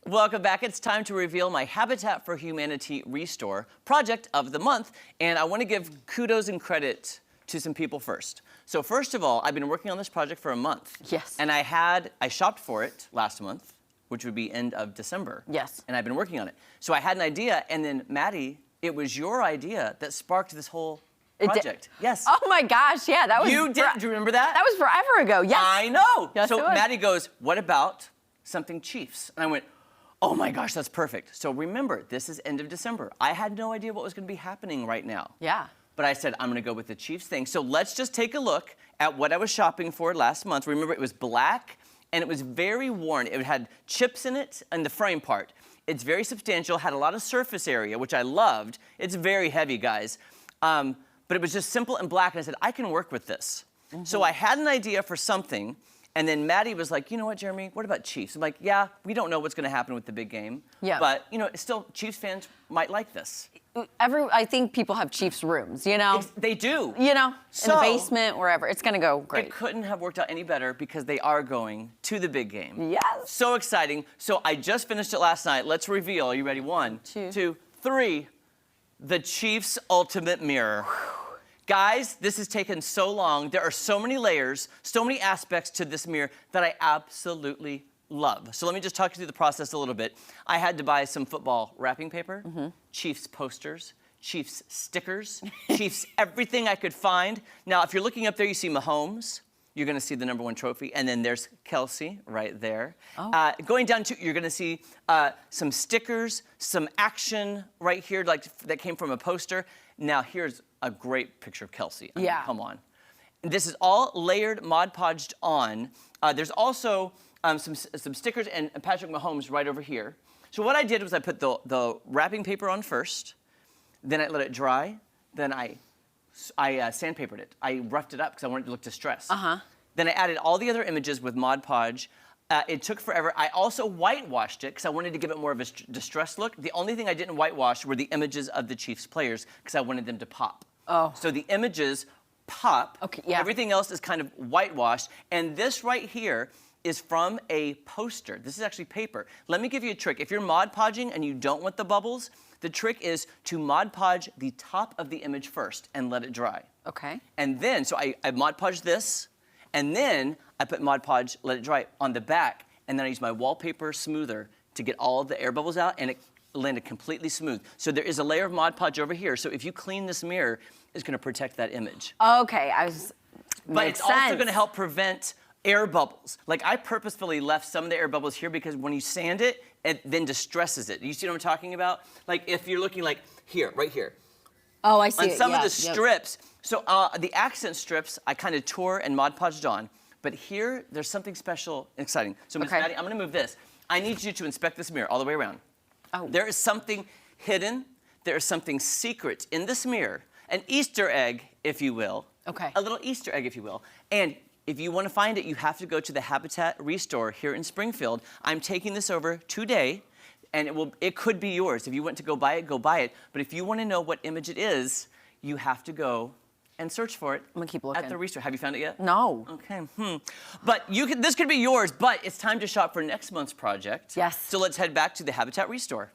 Welcome back. It's time to reveal my Habitat for Humanity ReStore project of the month. And I want to give kudos and credit to some people first. So first of all, I've been working on this project for a month. Yes. And I shopped for it last month, which would be end of December. Yes. And I've been working on it. So I had an idea, and then Maddie, it was your idea that sparked this whole project. Yes. Oh my gosh, yeah, that was... You did, do you remember that? That was forever ago, yes. I know. Yes, so it was. Maddie goes, what about something Chiefs? And I went, oh my gosh, that's perfect. So remember, this is end of December. I had no idea what was gonna be happening right now. Yeah. But I said, I'm gonna go with the Chiefs thing. So let's just take a look at what I was shopping for last month. Remember, it was black and it was very worn. It had chips in it and the frame part. It's very substantial, had a lot of surface area, which I loved. It's very heavy, guys. But it was just simple and black, and I said, I can work with this. Mm-hmm. So I had an idea for something, and then Maddie was like, you know what, Jeremy, what about Chiefs? I'm like, yeah, we don't know what's gonna happen with the big game. Yeah. But, you know, still, Chiefs fans might like this. I think people have Chiefs rooms, you know? They do. You know, in the basement, wherever. It's gonna go great. It couldn't have worked out any better because they are going to the big game. Yes. So exciting. So I just finished it last night. Let's reveal. Are you ready? 1, 2, 3. The Chiefs Ultimate Mirror. Guys, this has taken so long. There are so many layers, so many aspects to this mirror that I absolutely love. So let me just talk you through the process a little bit. I had to buy some football wrapping paper, Chiefs posters, Chiefs stickers, Chiefs everything I could find. Now, if you're looking up there, you see Mahomes. You're gonna see the #1 trophy, and then there's Kelce right there. Oh. Going down to, you're gonna see some stickers, some action right here, like that came from a poster. Now, here's a great picture of Kelce. I mean, come on. This is all layered, Mod Podged on. There's also some stickers and Patrick Mahomes right over here. So what I did was I put the wrapping paper on first, then I let it dry, then I sandpapered it. I roughed it up because I wanted it to look distressed. Then I added all the other images with Mod Podge. It took forever. I also whitewashed it because I wanted to give it more of a distressed look. The only thing I didn't whitewash were the images of the Chiefs players because I wanted them to pop. Oh. So the images pop. Okay, yeah. Everything else is kind of whitewashed. And this right here is from a poster. This is actually paper. Let me give you a trick. If you're Mod Podging and you don't want the bubbles, the trick is to Mod Podge the top of the image first and let it dry. Okay. And then, so I Mod Podged this, and then I put Mod Podge, let it dry on the back, and then I use my wallpaper smoother to get all of the air bubbles out, and it landed completely smooth. So there is a layer of Mod Podge over here, so if you clean this mirror, it's gonna protect that image. Okay, But it's also gonna help prevent air bubbles. Like, I purposefully left some of the air bubbles here because when you sand it, it then distresses it. You see what I'm talking about? Like, if you're looking like here, right here. Oh, I see. On some of the strips, so the accent strips, I kind of tore and Mod Podged on. But here, there's something special and exciting. So, Miss Maddie, I'm gonna move this. I need you to inspect this mirror all the way around. Oh. There is something hidden, there is something secret in this mirror. An Easter egg, if you will. Okay. A little Easter egg, if you will. And if you want to find it, you have to go to the Habitat ReStore here in Springfield. I'm taking this over today, and it could be yours. If you want to go buy it, go buy it. But if you want to know what image it is, you have to go and search for it. I'm gonna keep looking. At the ReStore. Have you found it yet? No. Okay. But this could be yours, but it's time to shop for next month's project. Yes. So let's head back to the Habitat ReStore.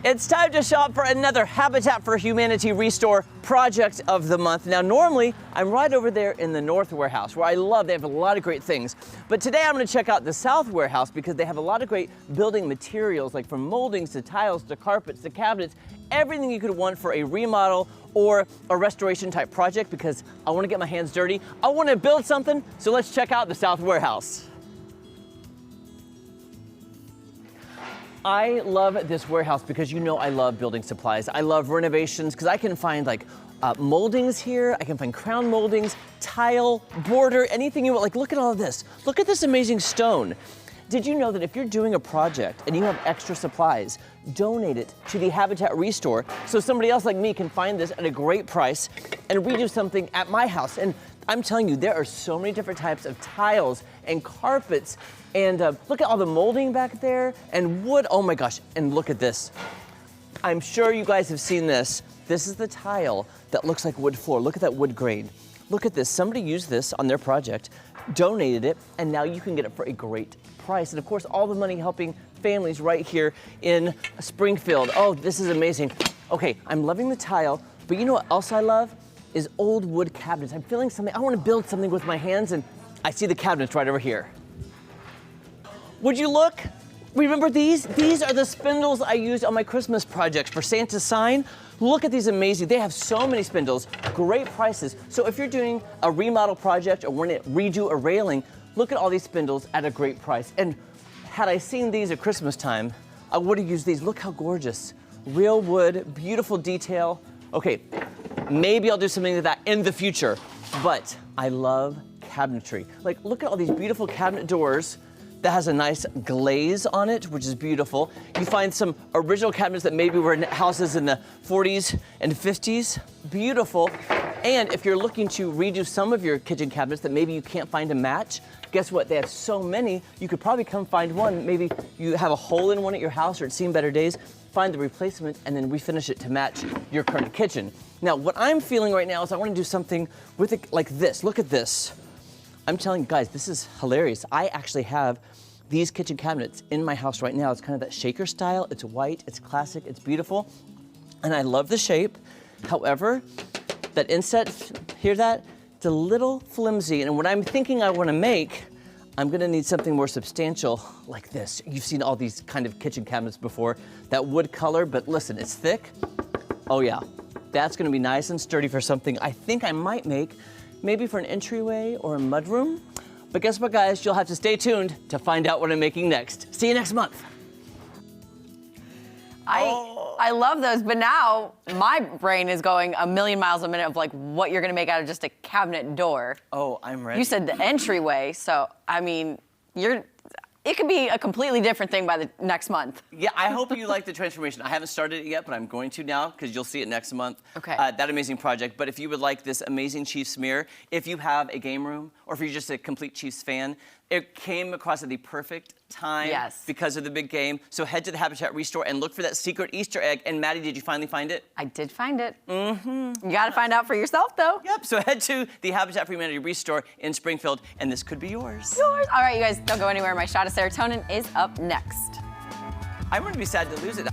It's time to shop for another Habitat for Humanity ReStore project of the month. Now, normally, I'm right over there in the North Warehouse, where they have a lot of great things. But today, I'm gonna check out the South Warehouse because they have a lot of great building materials, like from moldings to tiles to carpets to cabinets, everything you could want for a remodel or a restoration type project, because I wanna get my hands dirty. I wanna build something, so let's check out the South Warehouse. I love this warehouse because you know I love building supplies. I love renovations because I can find like moldings here. I can find crown moldings, tile, border, anything you want. Like, look at all of this. Look at this amazing stone. Did you know that if you're doing a project and you have extra supplies, donate it to the Habitat ReStore so somebody else like me can find this at a great price and redo something at my house. And I'm telling you, there are so many different types of tiles and carpets. And look at all the molding back there and wood. Oh my gosh, and look at this. I'm sure you guys have seen this. This is the tile that looks like wood floor. Look at that wood grain. Look at this. Somebody used this on their project donated it, and now you can get it for a great price. And of course, all the money helping families right here in Springfield. Oh, this is amazing. Okay, I'm loving the tile, but you know what else I love? Is old wood cabinets. I'm feeling something, I want to build something with my hands, and I see the cabinets right over here. Would you look? Remember these? These are the spindles I used on my Christmas projects for Santa's sign. Look at these amazing, they have so many spindles, great prices. So if you're doing a remodel project or want to redo a railing, look at all these spindles at a great price. And had I seen these at Christmas time, I would have used these. Look how gorgeous. Real wood, beautiful detail. Okay, maybe I'll do something like that in the future, but I love cabinetry. Like, look at all these beautiful cabinet doors that has a nice glaze on it, which is beautiful. You find some original cabinets that maybe were in houses in the 40s and 50s. Beautiful. And if you're looking to redo some of your kitchen cabinets that maybe you can't find a match, guess what? They have so many, you could probably come find one. Maybe you have a hole in one at your house or it's seen better days. Find the replacement and then refinish it to match your current kitchen. Now, what I'm feeling right now is I want to do something with it like this. Look at this. I'm telling you guys, this is hilarious. I actually have these kitchen cabinets in my house right now. It's kind of that shaker style. It's white, it's classic, it's beautiful. And I love the shape. However, that inset, hear that? It's a little flimsy. And what I'm thinking I want to make, I'm gonna need something more substantial like this. You've seen all these kind of kitchen cabinets before, that wood color, but listen, it's thick. Oh yeah, that's gonna be nice and sturdy for something I think I might make, maybe for an entryway or a mudroom. But guess what, guys? You'll have to stay tuned to find out what I'm making next. See you next month. I love those, but now my brain is going a million miles a minute of like what you're gonna make out of just a cabinet door. Oh, I'm ready. You said the entryway, so I mean, it could be a completely different thing by the next month. Yeah, I hope you like the transformation. I haven't started it yet, but I'm going to now because you'll see it next month. Okay. That amazing project. But if you would like this amazing Chiefs mirror, if you have a game room, or if you're just a complete Chiefs fan, it came across at the perfect time because of the big game. So head to the Habitat ReStore and look for that secret Easter egg. And Maddie, did you finally find it? I did find it. Mm-hmm. You gotta find out for yourself, though. Yep, so head to the Habitat for Humanity ReStore in Springfield, and this could be yours. Yours. All right, you guys, don't go anywhere. My shot of serotonin is up next. I'm gonna be sad to lose it.